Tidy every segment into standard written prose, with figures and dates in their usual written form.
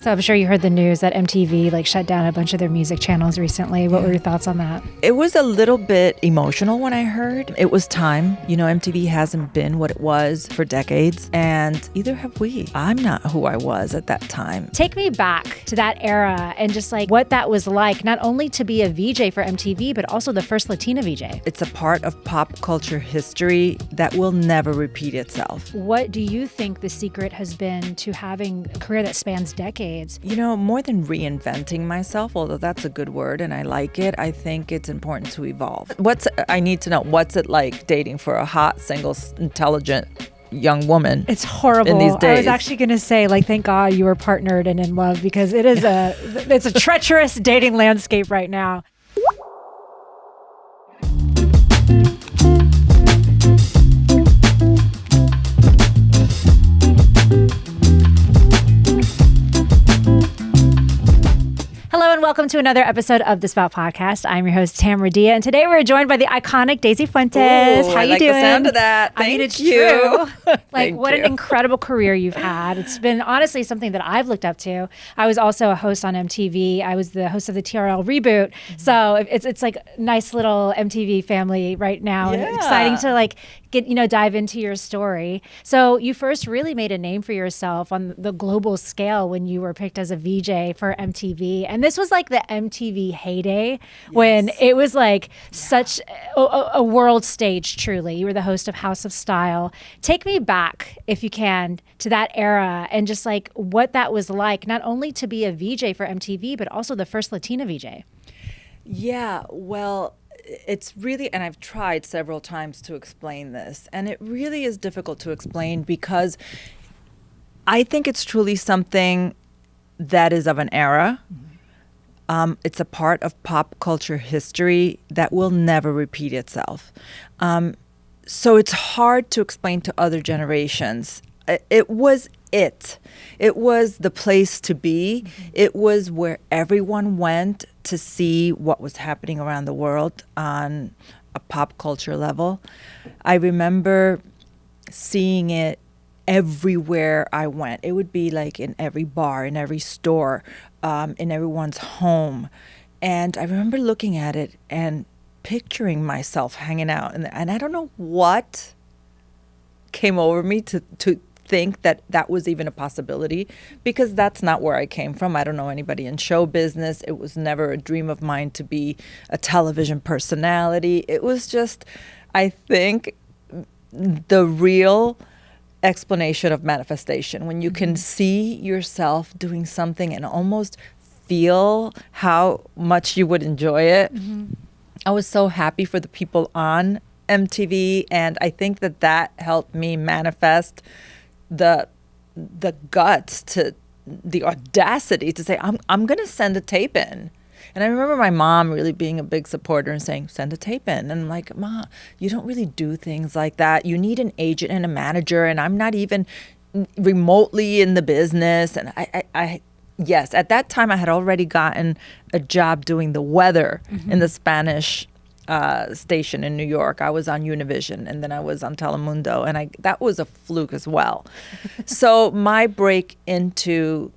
So I'm sure you heard the news that MTV shut down a bunch of their music channels recently. What were your thoughts on that? It was a little bit emotional when I heard. It was time. MTV hasn't been what it was for decades, and either have we. I'm not who I was at that time. Take me back to that era and just what that was like, not only to be a VJ for MTV, but also the first Latina VJ. It's a part of pop culture history that will never repeat itself. What do you think the secret has been to having a career that spans decades? More than reinventing myself, although that's a good word and I like it, I think it's important to evolve. I need to know, what's it like dating for a hot, single, intelligent young woman? It's horrible. In these days. I was actually going to say, thank God you were partnered and in love, because it's a treacherous dating landscape right now. Hello and welcome to another episode of the Spout Podcast. I'm your host, Tamara Dia, and today we're joined by the iconic Daisy Fuentes. Ooh, How I you like doing? the sound of that. Thank it's you. True. Thank What you. an incredible career you've had. It's been honestly something that I've looked up to. I was also a host on MTV. I was the host of the TRL reboot. Mm-hmm. So it's like a nice little MTV family right now. Yeah. And exciting to get dive into your story. So you first really made a name for yourself on the global scale when you were picked as a VJ for MTV. And this was the MTV heyday, when it was such a world stage, truly. You were the host of House of Style. Take me back, if you can, to that era and just what that was like, not only to be a VJ for MTV, but also the first Latina VJ. Yeah, well, it's really, and I've tried several times to explain this, and it really is difficult to explain because I think it's truly something that is of an era. It's a part of pop culture history that will never repeat itself. So it's hard to explain to other generations. It was it. It was the place to be. Mm-hmm. It was where everyone went to see what was happening around the world on a pop culture level. I remember seeing it everywhere I went. It would be in every bar, in every store, in everyone's home. And I remember looking at it and picturing myself hanging out. And I don't know what came over me to think that was even a possibility, because that's not where I came from. I don't know anybody in show business. It was never a dream of mine to be a television personality. It was just, I think, the real explanation of manifestation, when you can see yourself doing something and almost feel how much you would enjoy it. Mm-hmm. I was so happy for the people on MTV, and I think that helped me manifest the guts, to the audacity to say, I'm going to send a tape in. And I remember my mom really being a big supporter and saying, send a tape in. And I'm like, Ma, you don't really do things like that. You need an agent and a manager, and I'm not even remotely in the business. And yes, at that time I had already gotten a job doing the weather in the Spanish station in New York. I was on Univision, and then I was on Telemundo, and that was a fluke as well. So my break into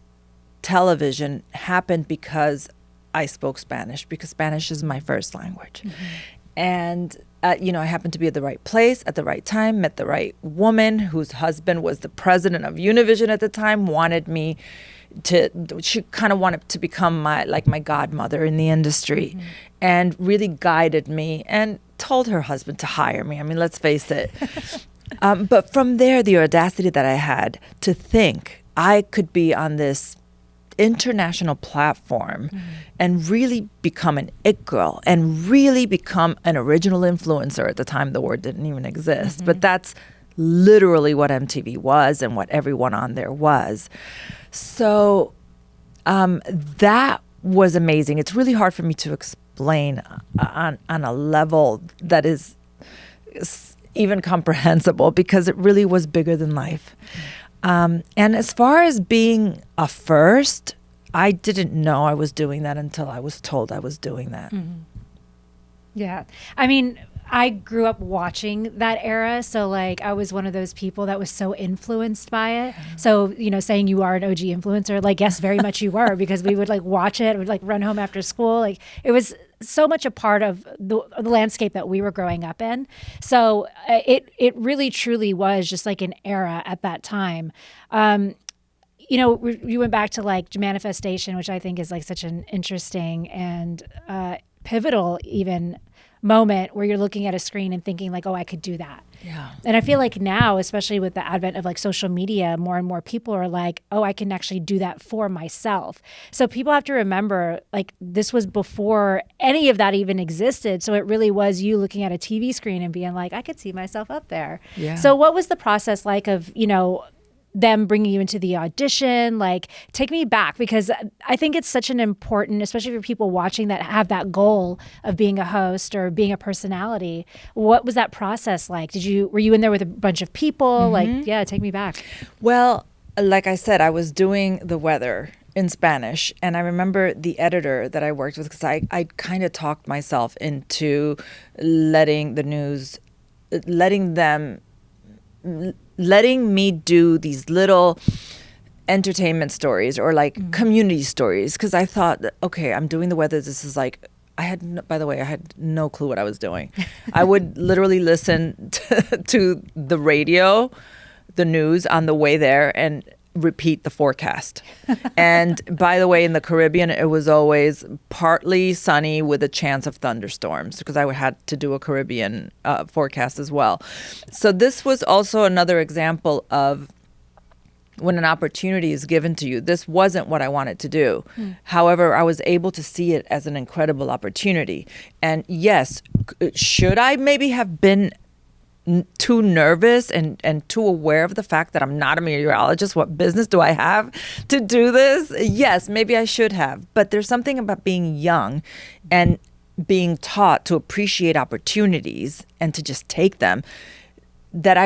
television happened because I spoke Spanish, because Spanish is my first language. Mm-hmm. And I happened to be at the right place at the right time, met the right woman whose husband was the president of Univision at the time, she kind of wanted to become my godmother in the industry, and really guided me and told her husband to hire me. I mean, let's face it. But from there, the audacity that I had to think I could be on this international platform and really become an it girl and really become an original influencer. At the time, the word didn't even exist, but that's literally what MTV was and what everyone on there was. So that was amazing. It's really hard for me to explain on a level that is even comprehensible, because it really was bigger than life. And as far as being a first, I didn't know I was doing that until I was told I was doing that. Mm-hmm. Yeah. I mean, I grew up watching that era. So like I was one of those people that was so influenced by it. So, saying you are an OG influencer, like, yes, very much you were, because we would like watch it, we'd like run home after school. Like it was so much a part of the landscape that we were growing up in. So it really truly was just like an era at that time. You went back to like manifestation, which I think is like such an interesting and pivotal even moment where you're looking at a screen and thinking like, oh, I could do that. Yeah. And I feel like now, especially with the advent of like social media, more and more people are like, oh, I can actually do that for myself. So people have to remember, like, this was before any of that even existed. So it really was you looking at a TV screen and being like, I could see myself up there. Yeah. So what was the process like of, them bringing you into the audition? Like, take me back, because I think it's such an important, especially for people watching that have that goal of being a host or being a personality. What was that process like? Were you in there with a bunch of people? Like, yeah, take me back. Well, like I said, I was doing the weather in Spanish, and I remember the editor that I worked with, because I kind of talked myself into letting me do these little entertainment stories or like community stories, because I thought, okay, I'm doing the weather. This is like, by the way, I had no clue what I was doing. I would literally listen to the radio, the news on the way there, and repeat the forecast. And by the way, in the Caribbean, it was always partly sunny with a chance of thunderstorms, because I had to do a Caribbean forecast as well. So this was also another example of when an opportunity is given to you. This wasn't what I wanted to do. However, I was able to see it as an incredible opportunity. And yes, should I maybe have been too nervous and too aware of the fact that I'm not a meteorologist? What business do I have to do this? Yes, maybe I should have. But there's something about being young and being taught to appreciate opportunities and to just take them, that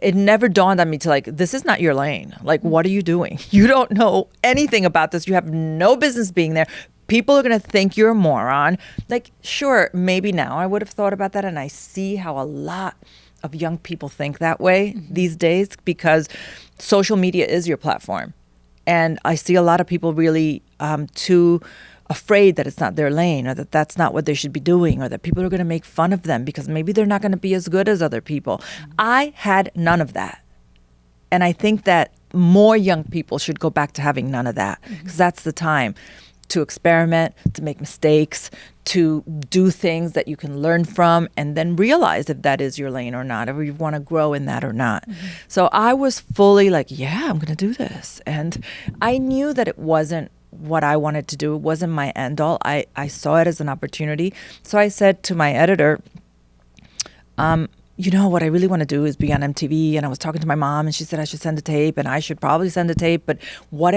it never dawned on me to like, this is not your lane. Like, what are you doing? You don't know anything about this. You have no business being there. People are going to think you're a moron. Like, sure, maybe now I would have thought about that. And I see how a lot of young people think that way these days, because social media is your platform. And I see a lot of people really too afraid that it's not their lane, or that that's not what they should be doing, or that people are going to make fun of them because maybe they're not going to be as good as other people. I had none of that. And I think that more young people should go back to having none of that, because that's the time to experiment, to make mistakes, to do things that you can learn from, and then realize if that is your lane or not, or you want to grow in that or not. So I was fully like, yeah, I'm going to do this. And I knew that it wasn't what I wanted to do. It wasn't my end all. I saw it as an opportunity. So I said to my editor, what I really want to do is be on MTV. And I was talking to my mom, and she said I should send a tape, and I should probably send a tape, but what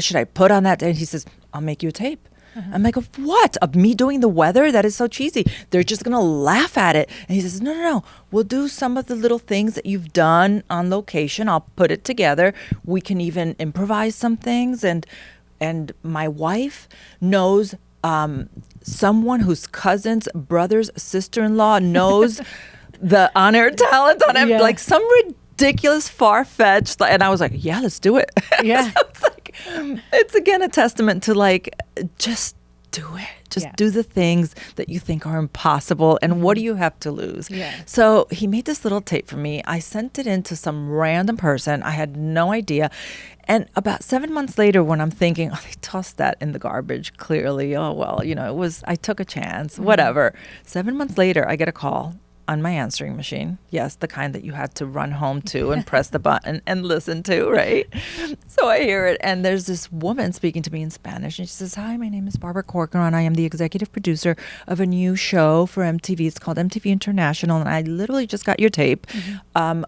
should I put on that? And he says, I'll make you a tape. I'm like, of what? Of me doing the weather? That is so cheesy. They're just going to laugh at it. And he says, no. We'll do some of the little things that you've done on location. I'll put it together. We can even improvise some things. And my wife knows someone whose cousin's brother's sister-in-law knows the on-air talent on it, like some ridiculous, far-fetched. And I was like, yeah, let's do it. Yeah. So it's like, it's again a testament to like, just do it. Just do the things that you think are impossible. And what do you have to lose? Yeah. So he made this little tape for me. I sent it in to some random person. I had no idea. And about 7 months later, when I'm thinking, oh, they tossed that in the garbage, clearly. Oh, well, I took a chance, whatever. 7 months later, I get a call on my answering machine. Yes, the kind that you had to run home to and press the button and listen to, right? So I hear it, and there's this woman speaking to me in Spanish, and she says, hi, my name is Barbara Corcoran. I am the executive producer of a new show for MTV. It's called MTV International, and I literally just got your tape.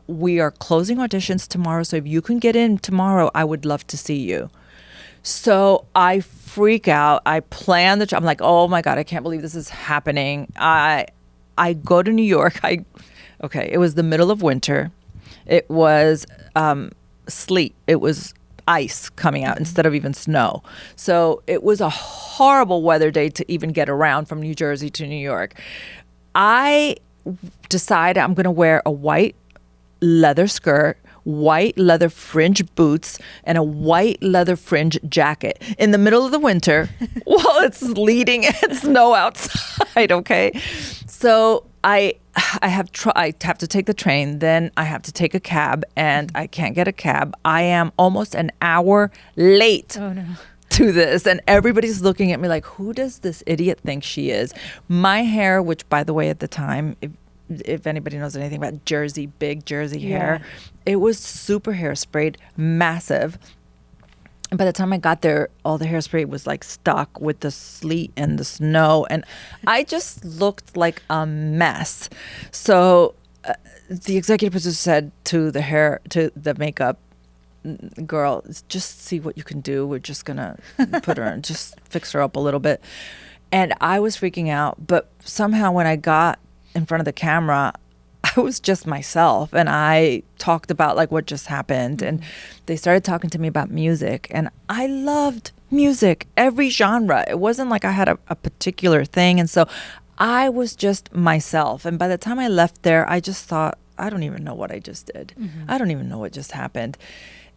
We are closing auditions tomorrow, so if you can get in tomorrow, I would love to see you. So I freak out. I plan the job. I'm like, oh my God, I can't believe this is happening. I go to New York. It was the middle of winter. It was sleet. It was ice coming out instead of even snow. So it was a horrible weather day to even get around from New Jersey to New York. I decided I'm going to wear a white leather skirt, white leather fringe boots, and a white leather fringe jacket in the middle of the winter while it's sleeting and snow outside. Okay. So I have to take the train, then I have to take a cab, and I can't get a cab. I am almost an hour late. Oh, no. To this, and everybody's looking at me like, who does this idiot think she is? My hair, which by the way at the time, if anybody knows anything about big Jersey hair, it was super hairsprayed, massive. And by the time I got there, all the hairspray was like stuck with the sleet and the snow, and I just looked like a mess. So the executive producer said to the makeup girl, just see what you can do. We're just gonna put her in, just fix her up a little bit. And I was freaking out, but somehow when I got in front of the camera, I was just myself, and I talked about like what just happened, and they started talking to me about music, and I loved music, every genre. It wasn't like I had a particular thing, and so I was just myself. And by the time I left there, I just thought, I don't even know what I just did. I don't even know what just happened.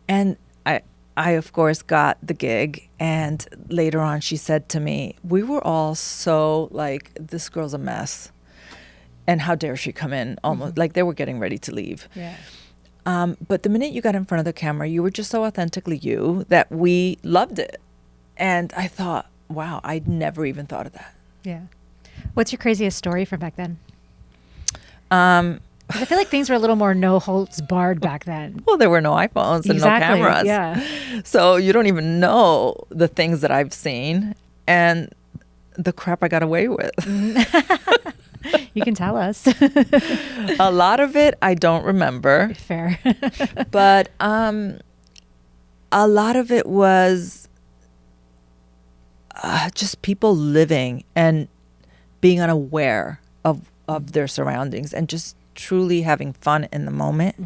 And I of course got the gig, and later on she said to me, we were all so like, this girl's a mess, and how dare she come in, almost like they were getting ready to leave. Yeah. But the minute you got in front of the camera, you were just so authentically you that we loved it. And I thought, wow, I'd never even thought of that. Yeah. What's your craziest story from back then? 'Cause I feel like things were a little more no holds barred back then. Well, there were no iPhones and no cameras. Yeah. So you don't even know the things that I've seen and the crap I got away with. You can tell us. A lot of it I don't remember. Fair. But a lot of it was just people living and being unaware of their surroundings and just truly having fun in the moment.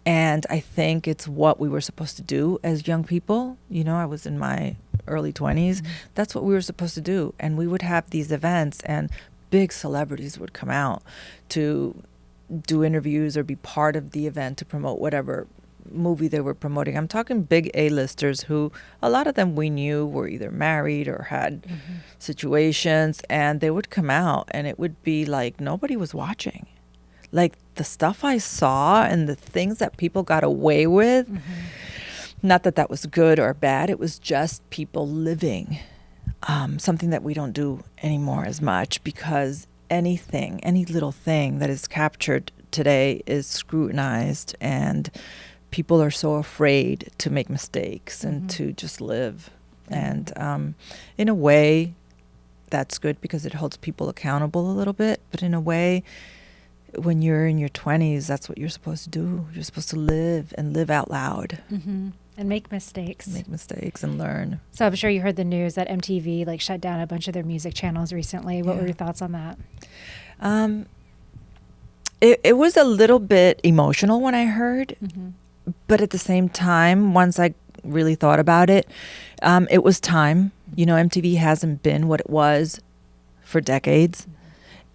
And I think it's what we were supposed to do as young people. You know, I was in my early 20s. That's what we were supposed to do. And we would have these events, and big celebrities would come out to do interviews or be part of the event to promote whatever movie they were promoting. I'm talking big A-listers who, a lot of them we knew were either married or had situations, and they would come out, and it would be like nobody was watching. Like the stuff I saw and the things that people got away with, not that that was good or bad, it was just people living. Something that we don't do anymore as much, because any little thing that is captured today is scrutinized, and people are so afraid to make mistakes and to just live. And in a way, that's good because it holds people accountable a little bit. But in a way, when you're in your 20s, that's what you're supposed to do. You're supposed to live and live out loud. And make mistakes. Make mistakes and learn. So I'm sure you heard the news that MTV like shut down a bunch of their music channels recently. What were your thoughts on that? It was a little bit emotional when I heard, but at the same time, once I really thought about it, it was time. You know, MTV hasn't been what it was for decades,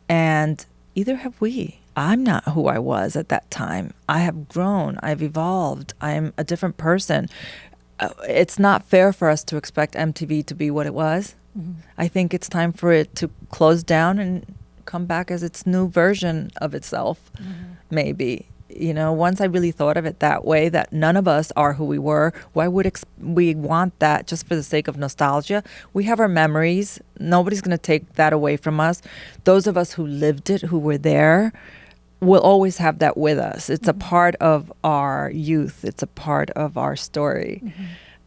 and either have we. I'm not who I was at that time. I have grown. I've evolved. I'm a different person. It's not fair for us to expect MTV to be what it was. I think it's time for it to close down and come back as its new version of itself, maybe. You know, once I really thought of it that way, that none of us are who we were, why would we want that just for the sake of nostalgia? We have our memories. Nobody's going to take that away from us. Those of us who lived it, who were there, will always have that with us. It's a part of our youth. It's a part of our story.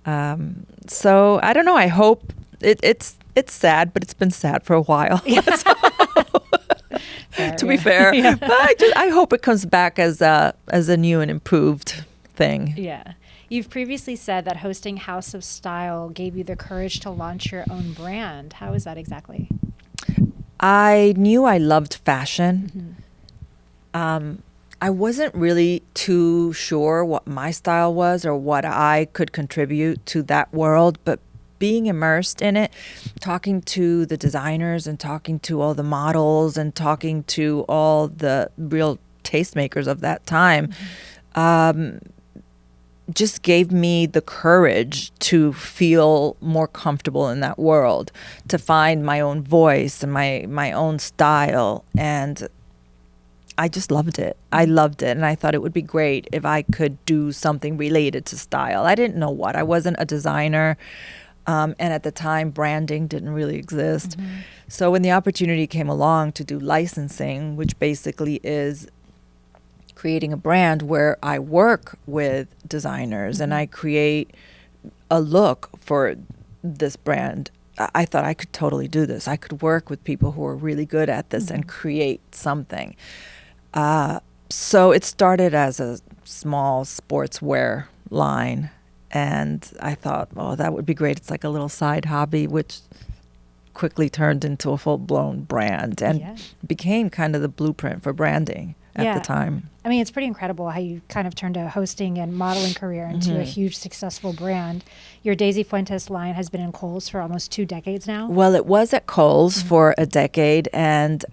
So I don't know. I hope it's sad, but it's been sad for a while. To be fair, but I hope it comes back as a new and improved thing. Yeah. You've previously said that hosting House of Style gave you the courage to launch your own brand. How is that exactly? I knew I loved fashion. I wasn't really too sure what my style was or what I could contribute to that world, but being immersed in it, talking to the designers and talking to all the models and talking to all the real tastemakers of that time, just gave me the courage to feel more comfortable in that world, to find my own voice and my own style. And I just loved it. I loved it. And I thought it would be great if I could do something related to style. I didn't know what. I wasn't a designer. And at the time, branding didn't really exist. So when the opportunity came along to do licensing, which basically is creating a brand where I work with designers and I create a look for this brand, I thought I could totally do this. I could work with people who are really good at this and create something. So it started as a small sportswear line, and I thought, oh, that would be great. It's like a little side hobby, which quickly turned into a full-blown brand and became kind of the blueprint for branding at the time. I mean, it's pretty incredible how you kind of turned a hosting and modeling career into a huge successful brand. Your Daisy Fuentes line has been in Kohl's for almost 2 decades now. Well, it was at Kohl's for a decade, and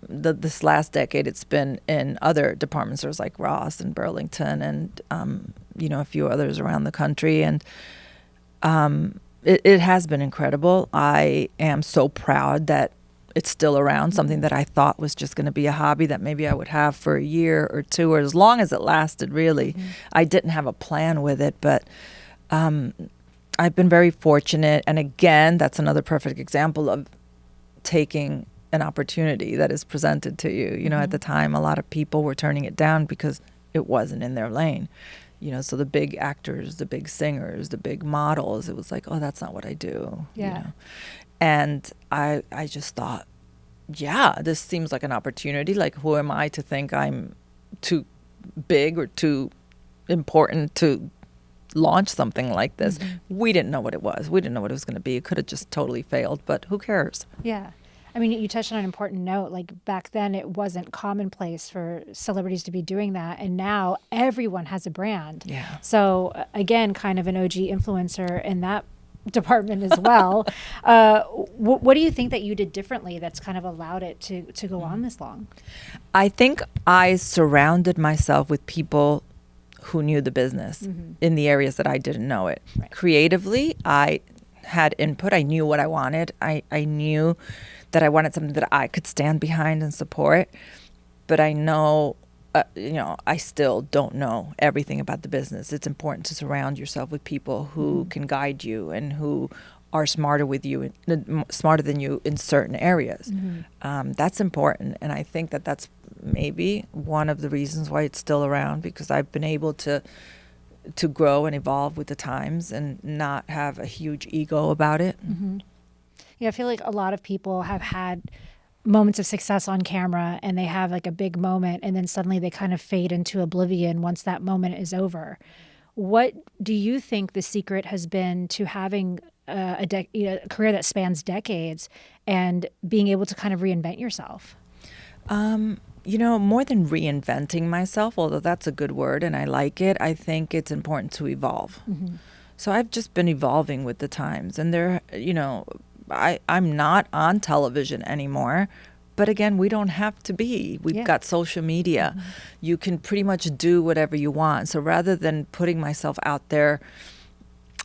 this last decade it's been in other department stores like Ross and Burlington and a few others around the country. And it has been incredible. I am so proud that it's still around, something that I thought was just going to be a hobby that maybe I would have for a year or two, or as long as it lasted, really. I didn't have a plan with it, but I've been very fortunate. And again, that's another perfect example of taking an opportunity that is presented to you. You know, at the time, a lot of people were turning it down because it wasn't in their lane. You know, so the big actors, the big singers, the big models, it was like, oh, that's not what I do. Yeah. You know? And I just thought, yeah, this seems like an opportunity. Like, who am I to think I'm too big or too important to launch something like this? We didn't know what it was. We didn't know what it was going to be. It could have just totally failed, but who cares? Yeah. I mean, you touched on an important note. Like, back then, it wasn't commonplace for celebrities to be doing that. And now everyone has a brand. Yeah. So, again, kind of an OG influencer in that department as well. What do you think that you did differently that's kind of allowed it to go on this long? I think I surrounded myself with people who knew the business in the areas that I didn't know it. Right. Creatively, I had input. I knew what I wanted. I knew that I wanted something that I could stand behind and support. But I know, I still don't know everything about the business. It's important to surround yourself with people who can guide you and who are smarter than you in certain areas. That's important. And I think that that's maybe one of the reasons why it's still around, because I've been able to grow and evolve with the times and not have a huge ego about it. Yeah, I feel like a lot of people have had moments of success on camera and they have like a big moment and then suddenly they kind of fade into oblivion once that moment is over. What do you think the secret has been to having a career that spans decades and being able to kind of reinvent yourself? More than reinventing myself, although that's a good word and I like it, I think it's important to evolve. So I've just been evolving with the times, and I'm not on television anymore, but again, we don't have to be. We've got social media. You can pretty much do whatever you want. So rather than putting myself out there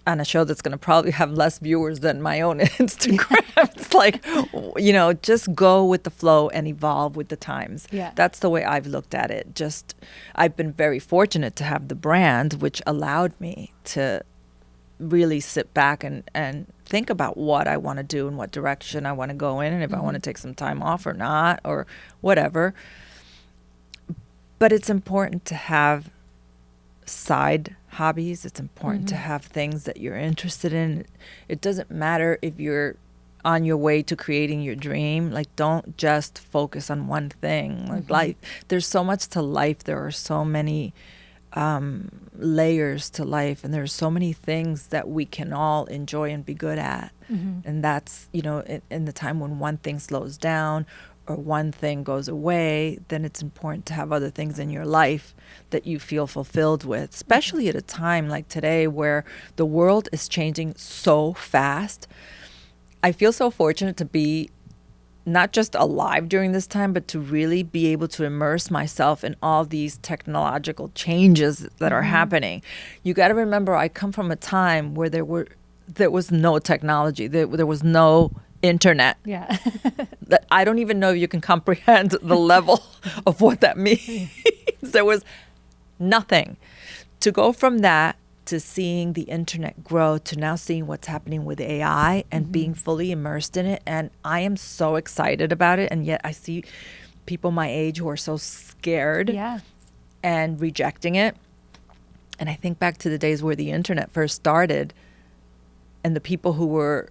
on a show that's going to probably have less viewers than my own Instagram, it's like, just go with the flow and evolve with the times. Yeah. That's the way I've looked at it. I've been very fortunate to have the brand, which allowed me to really sit back and think about what I want to do and what direction I want to go in, and if I want to take some time off or not, or whatever. But it's important to have side hobbies. It's important to have things that you're interested in. It doesn't matter if you're on your way to creating your dream. Like, don't just focus on one thing. Like, life, there's so much to life. There are so many layers to life, and there's so many things that we can all enjoy and be good at. And that's, in the time when one thing slows down or one thing goes away, then it's important to have other things in your life that you feel fulfilled with, especially at a time like today where the world is changing so fast. I feel so fortunate to be not just alive during this time, but to really be able to immerse myself in all these technological changes that are happening. You got to remember, I come from a time where there was no technology. There was no internet. Yeah. That I don't even know if you can comprehend the level of what that means. There was nothing. To go from that to seeing the internet grow to now seeing what's happening with AI and being fully immersed in it. And I am so excited about it. And yet I see people my age who are so scared and rejecting it. And I think back to the days where the internet first started and the people who were,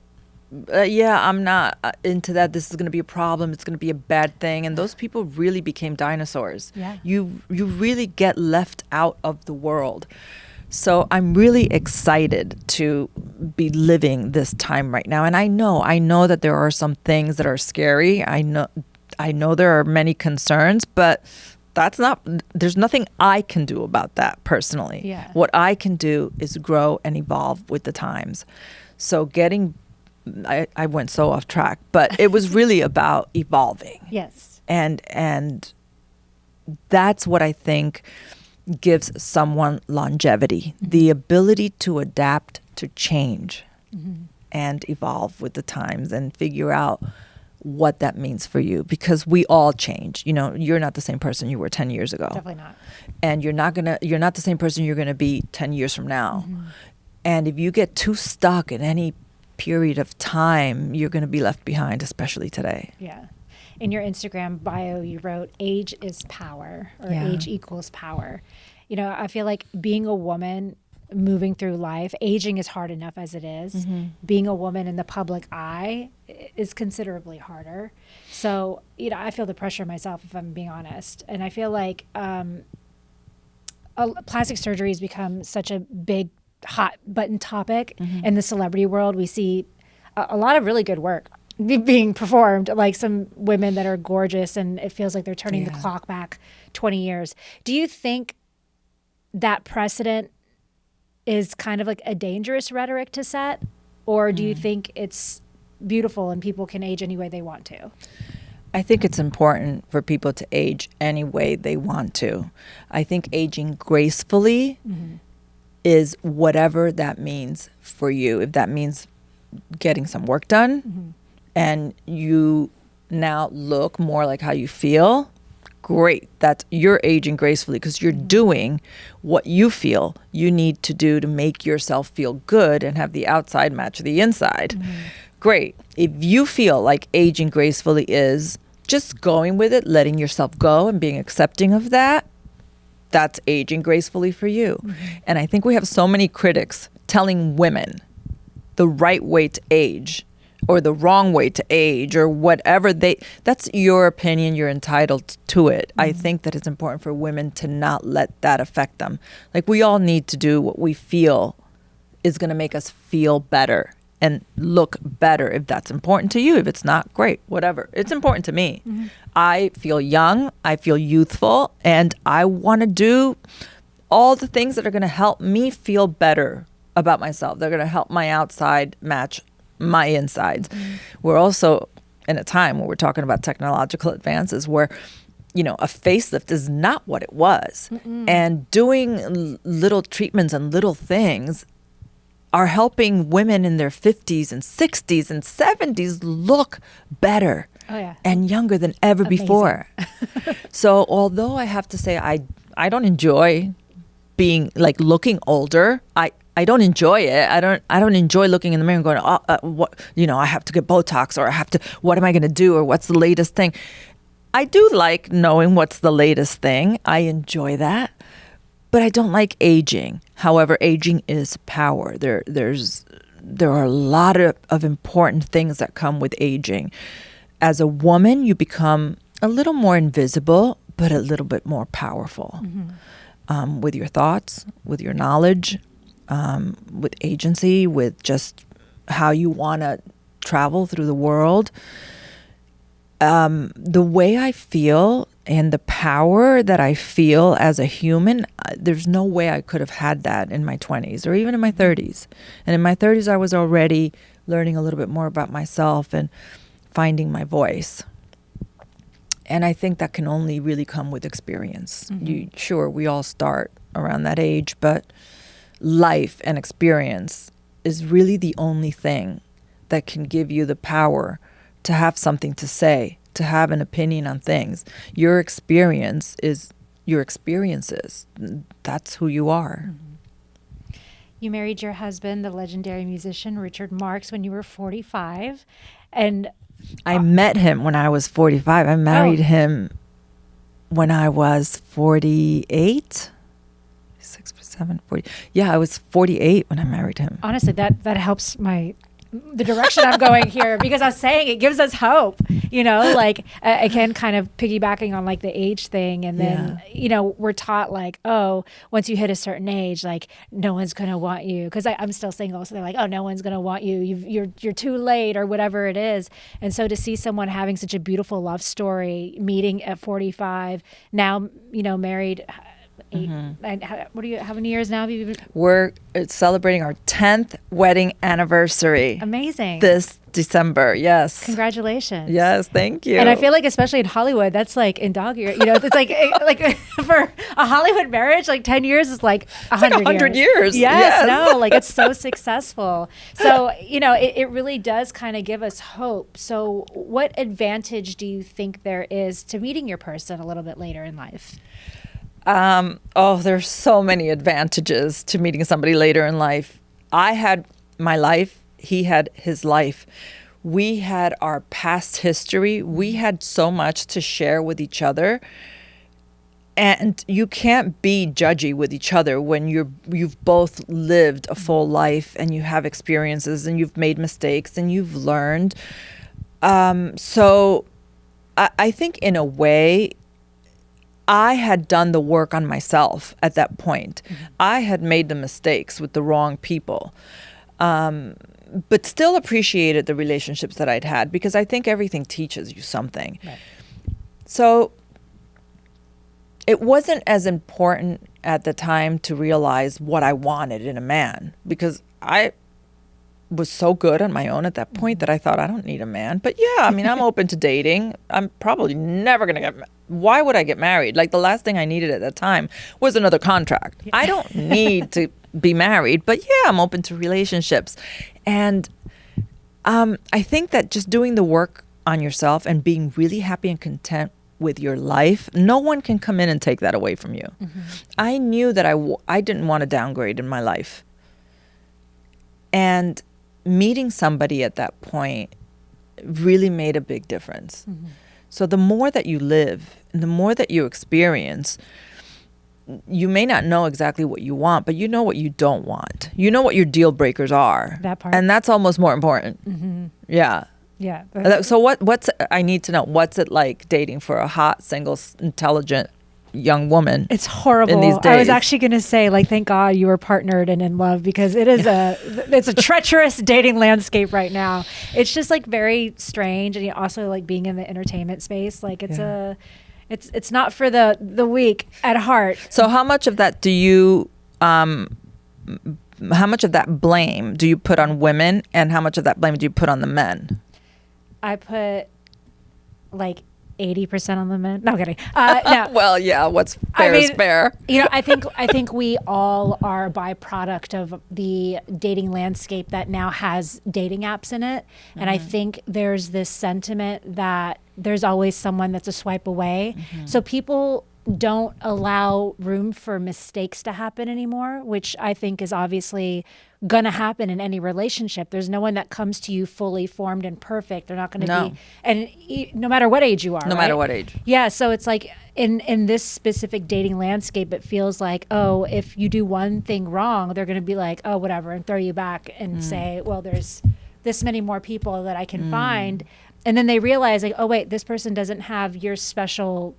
I'm not into that. This is going to be a problem. It's going to be a bad thing. And those people really became dinosaurs. Yeah. You really get left out of the world. So I'm really excited to be living this time right now. And I know that there are some things that are scary. I know there are many concerns, but there's nothing I can do about that personally. Yeah. What I can do is grow and evolve with the times. So I went so off track, but it was really about evolving. Yes. And that's what I think gives someone longevity, the ability to adapt to change and evolve with the times and figure out what that means for you, because we all change. You're not the same person you were 10 years ago. Definitely not. And you're not the same person you're going to be 10 years from now. And if you get too stuck in any period of time, you're going to be left behind, especially today. Yeah. In your Instagram bio, you wrote, age is power, or age equals power. I feel like being a woman moving through life, aging is hard enough as it is. Being a woman in the public eye is considerably harder. So, I feel the pressure myself, if I'm being honest. And I feel like plastic surgery has become such a big, hot button topic in the celebrity world. We see a lot of really good work being performed, like some women that are gorgeous, and it feels like they're turning the clock back 20 years. Do you think that precedent is kind of like a dangerous rhetoric to set, or do you think it's beautiful and people can age any way they want to? I think it's important for people to age any way they want to. I think aging gracefully is whatever that means for you. If that means getting some work done, and you now look more like how you feel, great. You're aging gracefully because you're doing what you feel you need to do to make yourself feel good and have the outside match the inside. Great. If you feel like aging gracefully is just going with it, letting yourself go and being accepting of that, that's aging gracefully for you. And I think we have so many critics telling women the right way to age or the wrong way to age or whatever that's your opinion. You're entitled to it. I think that it's important for women to not let that affect them. Like, we all need to do what we feel is going to make us feel better and look better. If that's important to you, if it's not, great, whatever. It's important to me. I feel young, I feel youthful, and I want to do all the things that are going to help me feel better about myself. They're going to help my outside match my insides. We're also in a time where we're talking about technological advances where, a facelift is not what it was. And doing little treatments and little things are helping women in their 50s and 60s and 70s look better and younger than ever before. So although I have to say I don't enjoy being like looking older, I don't enjoy it. I don't enjoy looking in the mirror and going, what, I have to get Botox, or what am I going to do, or what's the latest thing? I do like knowing what's the latest thing. I enjoy that, but I don't like aging. However, aging is power. There are a lot of important things that come with aging. As a woman, you become a little more invisible, but a little bit more powerful with your thoughts, with your knowledge, with agency, with just how you want to travel through the world. the way I feel and the power that I feel as a human, there's no way I could have had that in my 20s or even in my 30s. And in my 30s, I was already learning a little bit more about myself and finding my voice. And I think that can only really come with experience. Sure, we all start around that age, but life and experience is really the only thing that can give you the power to have something to say, to have an opinion on things. Your experience is your experiences. That's who you are. You married your husband, the legendary musician Richard Marx, when you were 45. And I met him when I was 45. I married him when I was 48. 6, 7, 40. Yeah, I was 48 when I married him. Honestly, that helps the direction I'm going here, because I was saying it gives us hope, like again, kind of piggybacking on like the age thing. And then, we're taught like, oh, once you hit a certain age, like no one's going to want you. Cause I'm still single. So they're like, oh, no one's going to want you. You're too late or whatever it is. And so to see someone having such a beautiful love story, meeting at 45, now, married, 8, how many years now have you been? We're celebrating our 10th wedding anniversary. Amazing. This December, yes. Congratulations. Yes, thank you. And I feel like, especially in Hollywood, that's like in dog year. It's like for a Hollywood marriage, like 10 years is like 100 years. Yes, no, like it's so successful. So, it really does kind of give us hope. So what advantage do you think there is to meeting your person a little bit later in life? There's so many advantages to meeting somebody later in life. I had my life. He had his life. We had our past history. We had so much to share with each other. And you can't be judgy with each other when you've both lived a full life and you have experiences and you've made mistakes and you've learned. So I think in a way, I had done the work on myself at that point. I had made the mistakes with the wrong people, but still appreciated the relationships that I'd had, because I think everything teaches you something. Right. So it wasn't as important at the time to realize what I wanted in a man, because I was so good on my own at that point that I thought I don't need a man. But yeah, I mean, I'm open to dating. I'm probably never going to get married. Why would I get married? Like, the last thing I needed at that time was another contract. I don't need to be married, but yeah, I'm open to relationships. And I think that just doing the work on yourself and being really happy and content with your life, no one can come in and take that away from you. I knew that I didn't want to downgrade in my life. And meeting somebody at that point really made a big difference. So the more that you live and the more that you experience, you may not know exactly what you want, but you know what you don't want. You know what your deal breakers are. That part. And that's almost more important. Yeah. Yeah. So what's I need to know, what's it like dating for a hot, single, intelligent young woman? It's horrible. In these days. I was actually going to say, like, thank God you were partnered and in love, because it's a treacherous dating landscape right now. It's just like very strange, and also like being in the entertainment space, like it's not for the weak at heart. So how much of that do you how much of that blame do you put on women, and how much of that blame do you put on the men? I put like 80% on the men. No, I'm kidding. No. Well, yeah, what's fair is fair. I think we all are a byproduct of the dating landscape that now has dating apps in it. And I think there's this sentiment that there's always someone that's a swipe away. So people don't allow room for mistakes to happen anymore, which I think is obviously going to happen in any relationship. There's no one that comes to you fully formed and perfect. They're not going to be, and no matter what age you are. No matter what age. Yeah. So it's like in this specific dating landscape, it feels like, oh, if you do one thing wrong, they're going to be like, oh, whatever, and throw you back and say, well, there's this many more people that I can find. And then they realize, like, oh, wait, this person doesn't have your special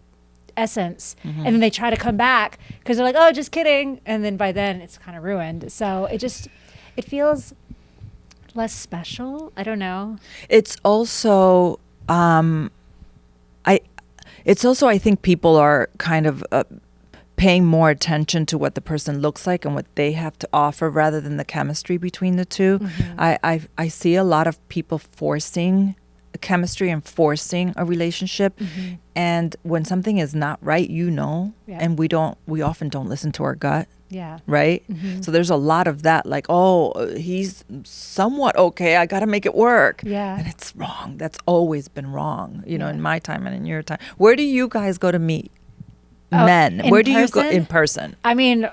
essence. And then they try to come back because they're like, oh, just kidding. And then by then it's kind of ruined. So it feels less special. I don't know. It's also It's also, I think people are kind of paying more attention to what the person looks like and what they have to offer rather than the chemistry between the two. I see a lot of people forcing chemistry and forcing a relationship. And when something is not right, and we often don't listen to our gut. Yeah. Right? So there's a lot of that, like, oh, he's somewhat okay, I got to make it work. Yeah. And it's wrong. That's always been wrong, in my time and in your time. Where do you guys go to meet men? Where do you go in person? I mean,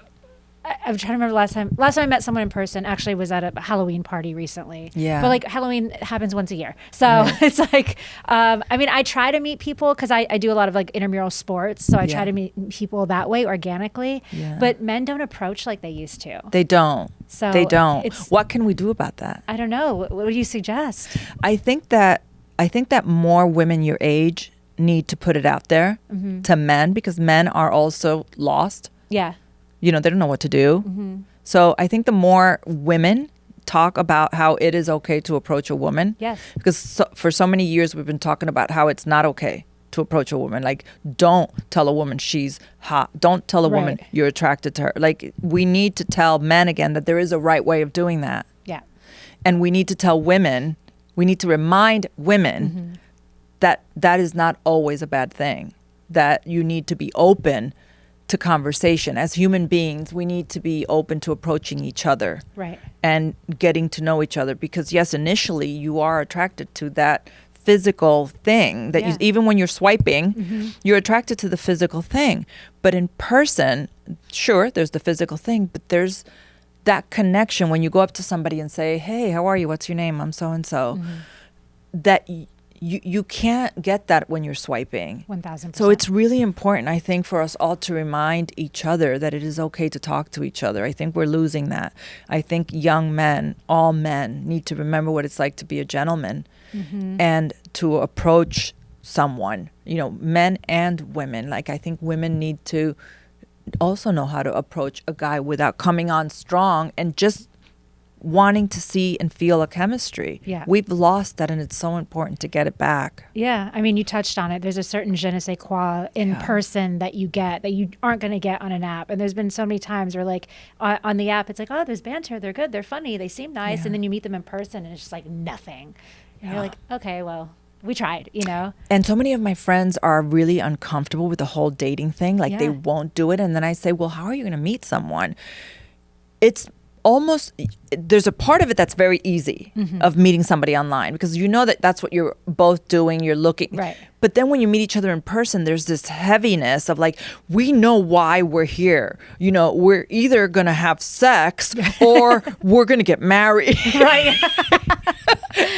I'm trying to remember last time I met someone in person actually was at a Halloween party recently. Yeah. But like Halloween happens once a year. So it's like, I mean, I try to meet people because I do a lot of like intramural sports. So I try to meet people that way organically. Yeah. But men don't approach like they used to. They don't. So they don't. What can we do about that? I don't know. What do you suggest? I think that more women your age need to put it out there to men, because men are also lost. Yeah. They don't know what to do. So I think the more women talk about how it is okay to approach a woman. Yes. Because for so many years we've been talking about how it's not okay to approach a woman. Like, don't tell a woman she's hot. Don't tell a woman you're attracted to her. Like, we need to tell men again that there is a right way of doing that. Yeah. And we need to tell women, we need to remind women that that is not always a bad thing. That you need to be open to conversation. As human beings, we need to be open to approaching each other. Right. And getting to know each other, because yes, initially you are attracted to that physical thing that even when you're swiping, you're attracted to the physical thing. But in person, sure, there's the physical thing, but there's that connection when you go up to somebody and say, hey, how are you? What's your name? I'm so-and-so. That you can't get that when you're swiping. 1,000%. So it's really important, I think, for us all to remind each other that it is okay to talk to each other. I think we're losing that. I think young men, all men, need to remember what it's like to be a gentleman and to approach someone, men and women. Like, I think women need to also know how to approach a guy without coming on strong and just wanting to see and feel a chemistry. Yeah. We've lost that, and it's so important to get it back. Yeah. I mean, you touched on it. There's a certain je ne sais quoi in person that you get that you aren't going to get on an app. And there's been so many times where, like, on the app, it's like, oh, there's banter. They're good. They're funny. They seem nice. And then you meet them in person and it's just like nothing. And you're like, okay, well, we tried, And so many of my friends are really uncomfortable with the whole dating thing. Like, they won't do it. And then I say, well, how are you going to meet someone? It's almost, there's a part of it that's very easy of meeting somebody online, because that that's what you're both doing, you're looking. Right. But then when you meet each other in person, there's this heaviness of like, we know why we're here. We're either going to have sex or we're going to get married. Right.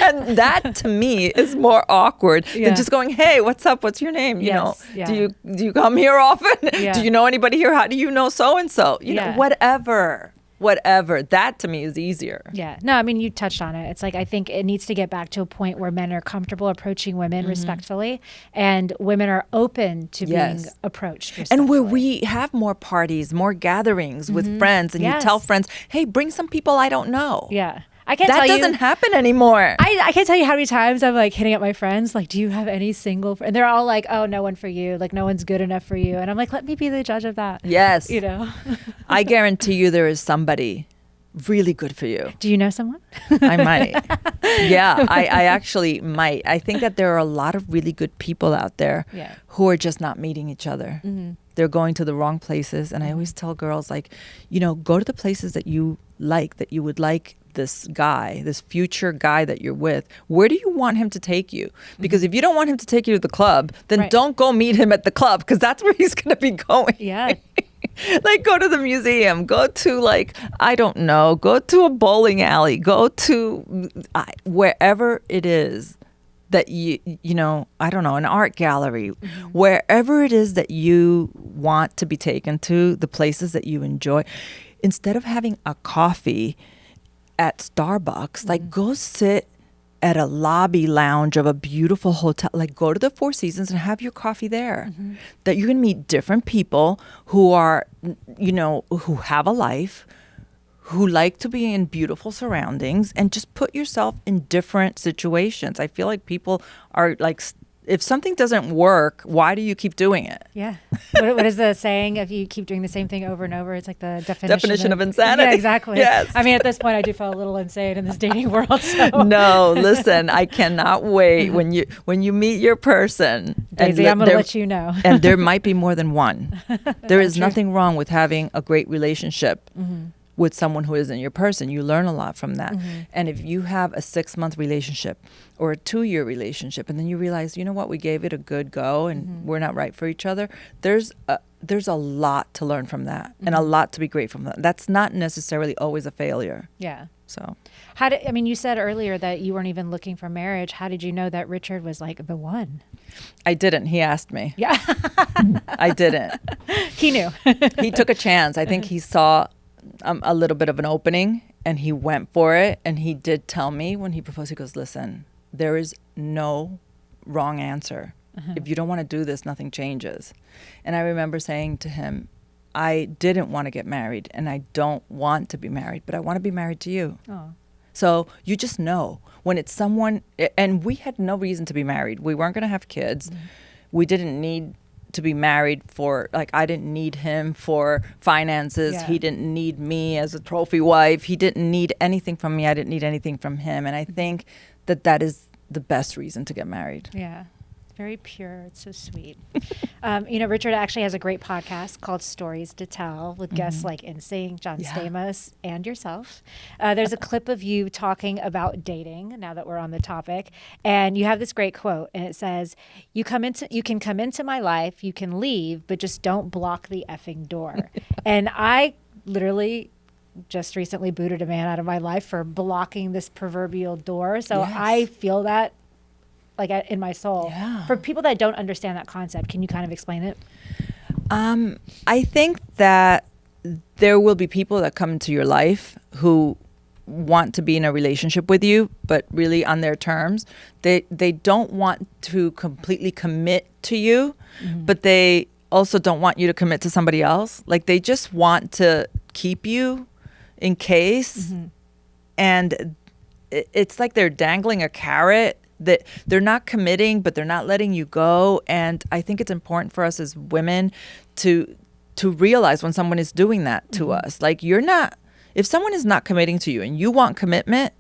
And that to me is more awkward than just going, hey, what's up? What's your name? Do you come here often? Do you know anybody here? How do you know so-and-so? Whatever. That to me is easier. Yeah. No, I mean, you touched on it. It's like, I think it needs to get back to a point where men are comfortable approaching women respectfully, and women are open to being approached respectfully. And where we have more parties, more gatherings with friends, and you tell friends, hey, bring some people I don't know. Yeah. I can't tell you. That doesn't happen anymore. I can't tell you how many times I'm like hitting up my friends, like, do you have any single friend? And they're all like, oh, no one for you. Like, no one's good enough for you. And I'm like, let me be the judge of that. Yes. I guarantee you there is somebody really good for you. Do you know someone? I might. Yeah, I actually might. I think that there are a lot of really good people out there who are just not meeting each other. They're going to the wrong places. And I always tell girls, like, go to the places that you like, that you would like this guy, this future guy that you're with. Where do you want him to take you? Because if you don't want him to take you to the club, then don't go meet him at the club, because that's where he's going to be going. Yeah. Like, go to the museum, go to, like, I don't know, go to a bowling alley, go to wherever it is that I don't know, an art gallery, wherever it is that you want to be taken to, the places that you enjoy. Instead of having a coffee at Starbucks, like, go sit at a lobby lounge of a beautiful hotel. Like, go to the Four Seasons and have your coffee there. That you're going to meet different people who are, who have a life, who like to be in beautiful surroundings, and just put yourself in different situations. I feel like people are like if something doesn't work, why do you keep doing it? Yeah. What is the saying? If you keep doing the same thing over and over, it's like the definition of insanity. Yeah, exactly. Yes. I mean, at this point, I do feel a little insane in this dating world. So. No, listen, I cannot wait when you meet your person. Daisy, I'm going to let you know. And there might be more than one. There is nothing wrong with having a great relationship with someone who isn't your person. You learn a lot from that. And if you have a 6-month relationship or a 2-year relationship, and then you realize, you know what, we gave it a good go and we're not right for each other, there's a lot to learn from that and a lot to be grateful from that. That's not necessarily always a failure. Yeah. So you said earlier that you weren't even looking for marriage. How did you know that Richard was like the one? I didn't. He asked me. Yeah. I didn't. He knew. He took a chance. I think he saw a little bit of an opening and he went for it. And he did tell me when he proposed, he goes, listen, there is no wrong answer. If you don't want to do this, nothing changes. And I remember saying to him, I didn't want to get married and I don't want to be married, but I want to be married to you. Oh. So you just know when it's someone, and we had no reason to be married. We weren't going to have kids. We didn't need to be married for, like, I didn't need him for finances. Yeah. He didn't need me as a trophy wife. He didn't need anything from me. I didn't need anything from him. And I think that is the best reason to get married. Yeah. Very pure. It's so sweet. Richard actually has a great podcast called Stories to Tell with guests like NSYNC, John Stamos, and yourself. There's a clip of you talking about dating, now that we're on the topic. And you have this great quote, and it says, you can come into my life, you can leave, but just don't block the effing door. And I literally just recently booted a man out of my life for blocking this proverbial door. So I feel that like in my soul. Yeah. For people that don't understand that concept, can you kind of explain it? I think that there will be people that come into your life who want to be in a relationship with you, but really on their terms. They don't want to completely commit to you, but they also don't want you to commit to somebody else. Like they just want to keep you in case. And it's like they're dangling a carrot that they're not committing, but they're not letting you go. And I think it's important for us as women to realize when someone is doing that to us. Like if someone is not committing to you and you want commitment,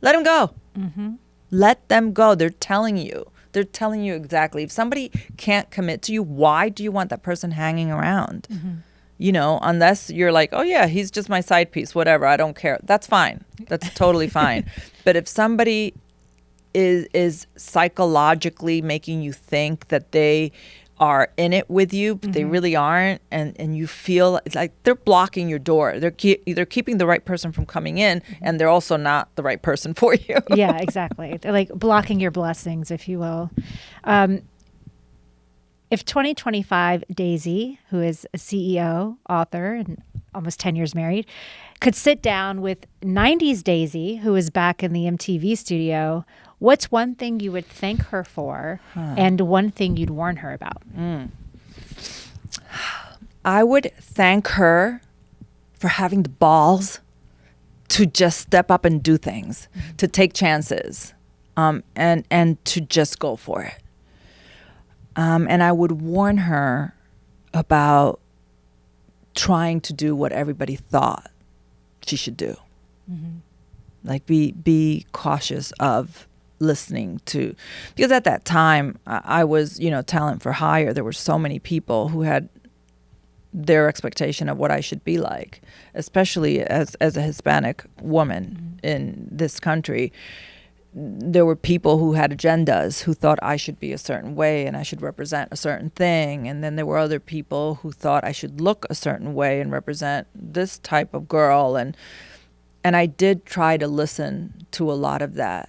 let them go. Let them go. They're telling you exactly. If somebody can't commit to you, why do you want that person hanging around? Unless you're like, oh yeah, he's just my side piece, whatever, I don't care. That's fine. That's totally fine. But if somebody is psychologically making you think that they are in it with you, but they really aren't, and you feel like they're blocking your door. They're keeping the right person from coming in, and they're also not the right person for you. Yeah, exactly. They're like blocking your blessings, if you will. If 2025 Daisy, who is a CEO, author, and almost 10 years married, could sit down with 90s Daisy, who is back in the MTV studio, what's one thing you would thank her for and one thing you'd warn her about? I would thank her for having the balls to just step up and do things, to take chances, and to just go for it. And I would warn her about trying to do what everybody thought she should do. Like be cautious of listening to, because at that time I was, talent for hire. There were so many people who had their expectation of what I should be like, especially as a Hispanic woman in this country. There were people who had agendas who thought I should be a certain way and I should represent a certain thing. And then there were other people who thought I should look a certain way and represent this type of girl. And I did try to listen to a lot of that.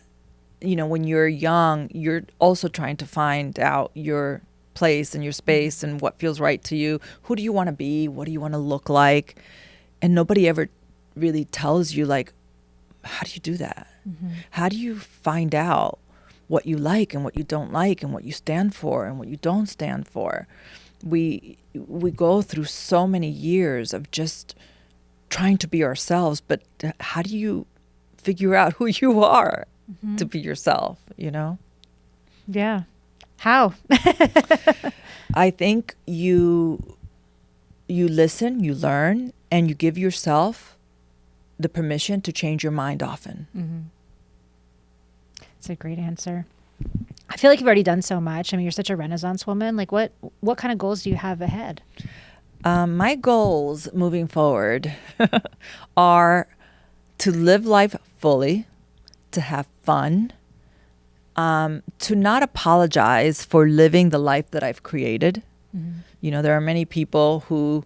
When you're young, you're also trying to find out your place and your space and what feels right to you. Who do you want to be? What do you want to look like? And nobody ever really tells you, like, how do you do that? How do you find out what you like and what you don't like and what you stand for and what you don't stand for? We go through so many years of just trying to be ourselves, but how do you figure out who you are to be yourself, Yeah. How? I think you listen, you learn, and you give yourself the permission to change your mind often. Mm-hmm. That's a great answer. I feel like you've already done so much. I mean, you're such a Renaissance woman. Like, what kind of goals do you have ahead? My goals moving forward are to live life fully, to have fun, to not apologize for living the life that I've created. Mm-hmm. You know, there are many people who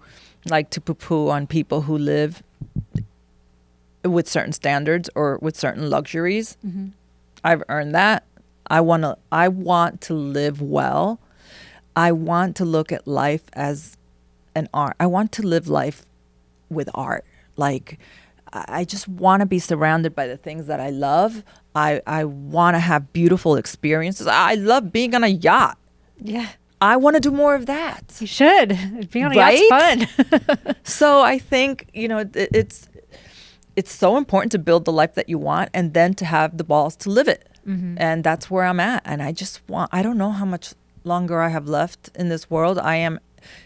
like to poo-poo on people who live with certain standards or with certain luxuries. Mm-hmm. I've earned that. I want to live well. I want to look at life as an art. I want to live life with art. Like, I just want to be surrounded by the things that I love. I want to have beautiful experiences. I love being on a yacht. Yeah. I want to do more of that. You should. Being on a Right? yacht's fun. So I think, you know, it's so important to build the life that you want and then to have the balls to live it. Mm-hmm. And that's where I'm at. And I don't know how much longer I have left in this world. I am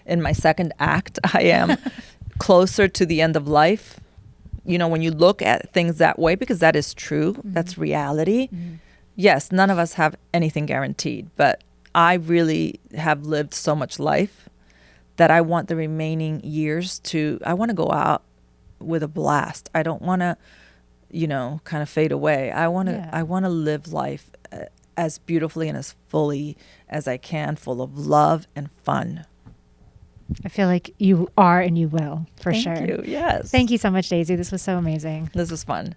in my second act. I am closer to the end of life. You know, when you look at things that way, because that is true, mm-hmm. that's reality. Mm-hmm. Yes, none of us have anything guaranteed, but I really have lived so much life that I want the remaining years I want to go out with a blast. I don't want to, you know, kind of fade away. I want to live life as beautifully and as fully as I can, full of love and fun. I feel like you are and you will, for sure. Thank you. Yes. Thank you so much, Daisy. This was so amazing. This was fun.